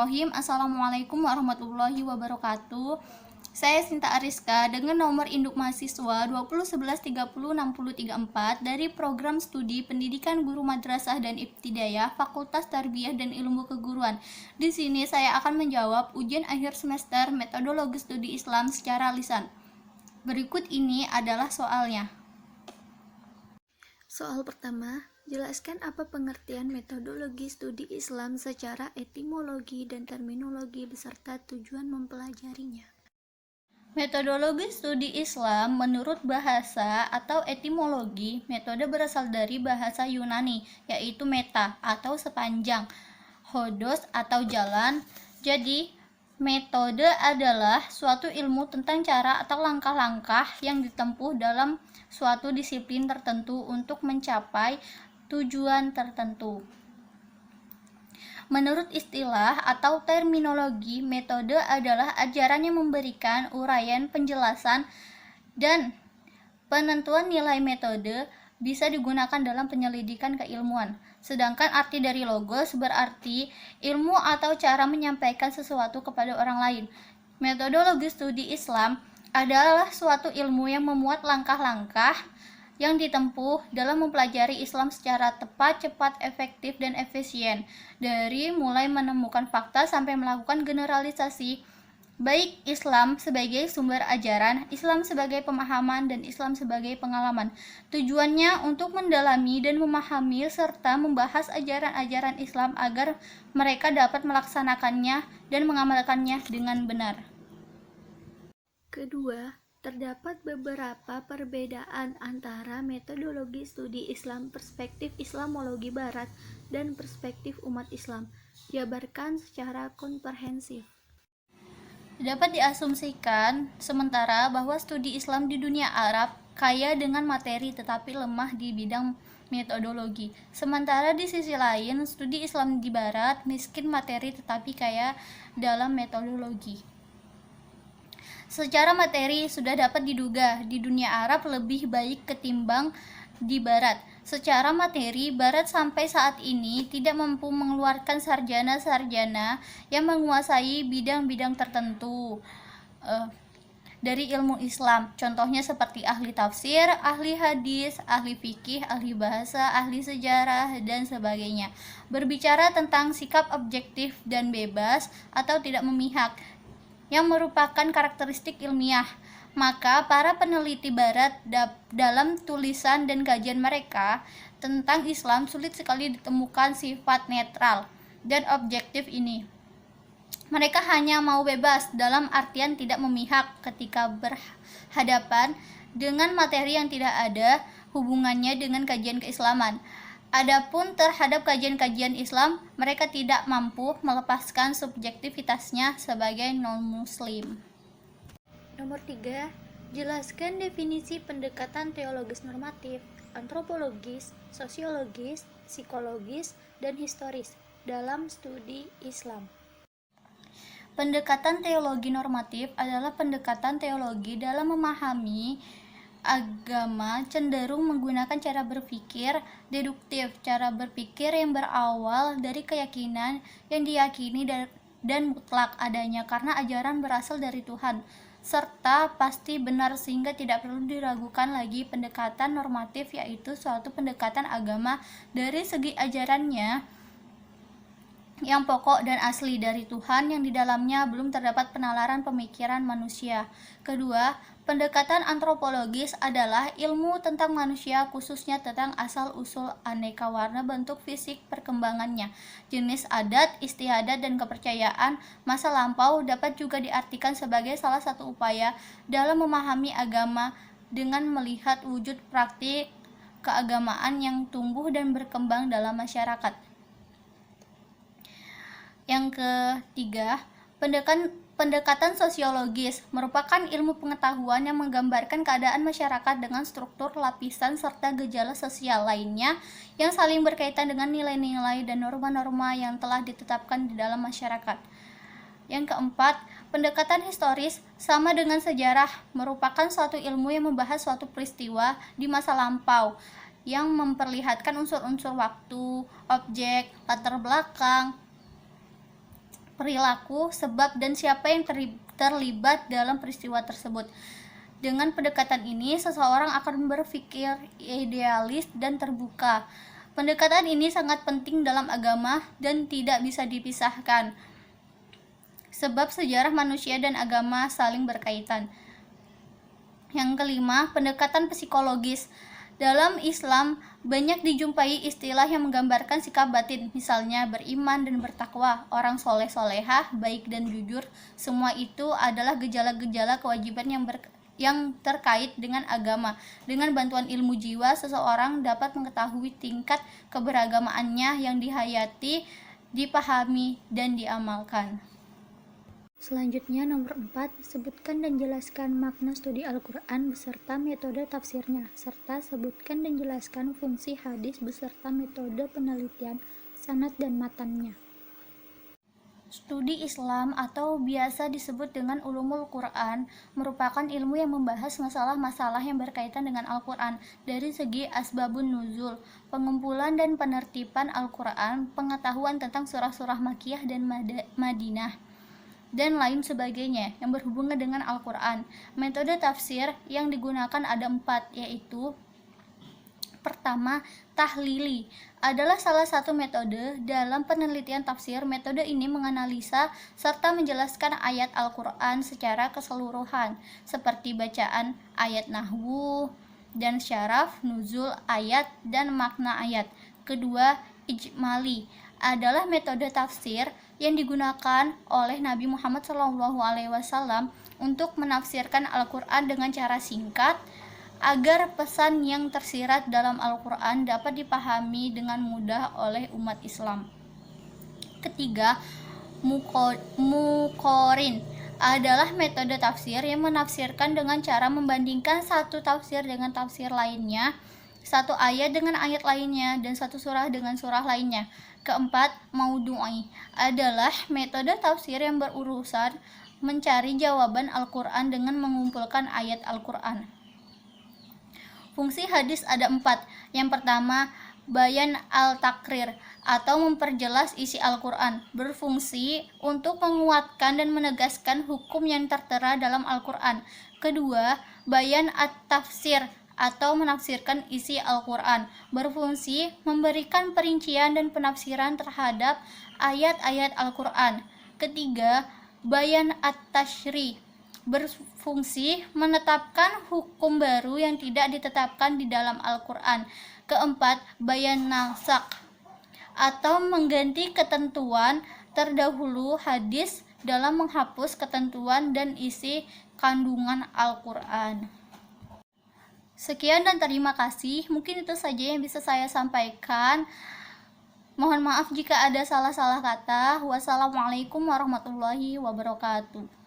Bismillahirrahmanirrahim. Assalamualaikum warahmatullahi wabarakatuh. Saya Sinta Ariska dengan nomor induk mahasiswa 2011306034 dari Program Studi Pendidikan Guru Madrasah dan Ibtidaiyah Fakultas Tarbiyah dan Ilmu Keguruan. Di sini saya akan menjawab ujian akhir semester metodologi studi Islam secara lisan. Berikut ini adalah soalnya. Soal pertama, jelaskan apa pengertian metodologi studi Islam secara etimologi dan terminologi beserta tujuan mempelajarinya. Metodologi studi Islam menurut bahasa atau etimologi, metode berasal dari bahasa Yunani, yaitu meta atau sepanjang, hodos atau jalan. Jadi, metode adalah suatu ilmu tentang cara atau langkah-langkah yang ditempuh dalam suatu disiplin tertentu untuk mencapai tujuan tertentu. Menurut istilah atau terminologi, metode adalah ajaran yang memberikan uraian, penjelasan, dan penentuan nilai. Metode bisa digunakan dalam penyelidikan keilmuan. Sedangkan arti dari logos berarti ilmu atau cara menyampaikan sesuatu kepada orang lain. Metodologi studi Islam adalah suatu ilmu yang memuat langkah-langkah yang ditempuh dalam mempelajari Islam secara tepat, cepat, efektif, dan efisien, dari mulai menemukan fakta sampai melakukan generalisasi, baik Islam sebagai sumber ajaran, Islam sebagai pemahaman, dan Islam sebagai pengalaman. Tujuannya untuk mendalami dan memahami serta membahas ajaran-ajaran Islam agar mereka dapat melaksanakannya dan mengamalkannya dengan benar. Kedua, terdapat beberapa perbedaan antara metodologi studi Islam perspektif Islamologi Barat dan perspektif umat Islam. Jabarkan secara komprehensif. Dapat diasumsikan sementara bahwa studi Islam di dunia Arab kaya dengan materi tetapi lemah di bidang metodologi. Sementara di sisi lain, studi Islam di Barat miskin materi tetapi kaya dalam metodologi. Secara materi sudah dapat diduga di dunia Arab lebih baik ketimbang di Barat. Secara materi, Barat sampai saat ini tidak mampu mengeluarkan sarjana-sarjana yang menguasai bidang-bidang tertentu dari ilmu Islam. Contohnya seperti ahli tafsir, ahli hadis, ahli fikih, ahli bahasa, ahli sejarah, dan sebagainya. Berbicara tentang sikap objektif dan bebas atau tidak memihak, yang merupakan karakteristik ilmiah, maka para peneliti Barat dalam tulisan dan kajian mereka tentang Islam sulit sekali ditemukan sifat netral dan objektif ini. Mereka hanya mau bebas dalam artian tidak memihak ketika berhadapan dengan materi yang tidak ada hubungannya dengan kajian keislaman. Adapun terhadap kajian-kajian Islam, mereka tidak mampu melepaskan subjektivitasnya sebagai non-muslim. Nomor 3, jelaskan definisi pendekatan teologis normatif, antropologis, sosiologis, psikologis, dan historis dalam studi Islam. Pendekatan teologi normatif adalah pendekatan teologi dalam memahami agama cenderung menggunakan cara berpikir deduktif, cara berpikir yang berawal dari keyakinan yang diyakini dan mutlak adanya karena ajaran berasal dari Tuhan, serta pasti benar sehingga tidak perlu diragukan lagi. Pendekatan normatif yaitu suatu pendekatan agama dari segi ajarannya yang pokok dan asli dari Tuhan yang di dalamnya belum terdapat penalaran pemikiran manusia. Kedua, pendekatan antropologis adalah ilmu tentang manusia, khususnya tentang asal-usul aneka warna bentuk fisik perkembangannya, jenis adat, istiadat, dan kepercayaan masa lampau. Dapat juga diartikan sebagai salah satu upaya dalam memahami agama dengan melihat wujud praktik keagamaan yang tumbuh dan berkembang dalam masyarakat. Yang ketiga, pendekatan sosiologis merupakan ilmu pengetahuan yang menggambarkan keadaan masyarakat dengan struktur, lapisan, serta gejala sosial lainnya yang saling berkaitan dengan nilai-nilai dan norma-norma yang telah ditetapkan di dalam masyarakat. Yang keempat, pendekatan historis sama dengan sejarah merupakan suatu ilmu yang membahas suatu peristiwa di masa lampau yang memperlihatkan unsur-unsur waktu, objek, latar belakang, perilaku, sebab, dan siapa yang terlibat dalam peristiwa tersebut. Dengan pendekatan ini, seseorang akan berpikir idealis dan terbuka. Pendekatan ini sangat penting dalam agama dan tidak bisa dipisahkan, sebab sejarah manusia dan agama saling berkaitan. Yang kelima, pendekatan psikologis. Dalam Islam, banyak dijumpai istilah yang menggambarkan sikap batin, misalnya beriman dan bertakwa, orang soleh-solehah, baik dan jujur. Semua itu adalah gejala-gejala kewajiban yang terkait dengan agama. Dengan bantuan ilmu jiwa, seseorang dapat mengetahui tingkat keberagamaannya yang dihayati, dipahami, dan diamalkan. Selanjutnya nomor 4, sebutkan dan jelaskan makna studi Al-Quran beserta metode tafsirnya, serta sebutkan dan jelaskan fungsi hadis beserta metode penelitian, sanad dan matannya. Studi Islam atau biasa disebut dengan ulumul Quran merupakan ilmu yang membahas masalah-masalah yang berkaitan dengan Al-Quran dari segi asbabun nuzul, pengumpulan dan penertiban Al-Quran, pengetahuan tentang surah-surah Makkiyah dan Madinah, dan lain sebagainya yang berhubungan dengan Al-Quran. Metode tafsir yang digunakan ada 4, yaitu pertama, tahlili adalah salah satu metode dalam penelitian tafsir. Metode ini menganalisa serta menjelaskan ayat Al-Quran secara keseluruhan, seperti bacaan ayat nahwu dan syaraf, nuzul ayat, dan makna ayat. Kedua, ijmali adalah metode tafsir yang digunakan oleh Nabi Muhammad SAW untuk menafsirkan Al-Quran dengan cara singkat, agar pesan yang tersirat dalam Al-Quran dapat dipahami dengan mudah oleh umat Islam. Ketiga, muqorin adalah metode tafsir yang menafsirkan dengan cara membandingkan satu tafsir dengan tafsir lainnya, satu ayat dengan ayat lainnya, dan satu surah dengan surah lainnya. Keempat, maudu'i adalah metode tafsir yang berurusan mencari jawaban Al-Quran dengan mengumpulkan ayat Al-Quran. Fungsi hadis ada 4. Yang pertama, bayan al-takrir atau memperjelas isi Al-Quran, berfungsi untuk menguatkan dan menegaskan hukum yang tertera dalam Al-Quran. Kedua, bayan at-tafsir atau menafsirkan isi Al-Quran, berfungsi memberikan perincian dan penafsiran terhadap ayat-ayat Al-Quran. Ketiga, bayan at-tashri, berfungsi menetapkan hukum baru yang tidak ditetapkan di dalam Al-Quran. Keempat, bayan nasak atau mengganti ketentuan terdahulu hadis dalam menghapus ketentuan dan isi kandungan Al-Quran. Sekian dan terima kasih. Mungkin itu saja yang bisa saya sampaikan. Mohon maaf jika ada salah-salah kata. Wassalamualaikum warahmatullahi wabarakatuh.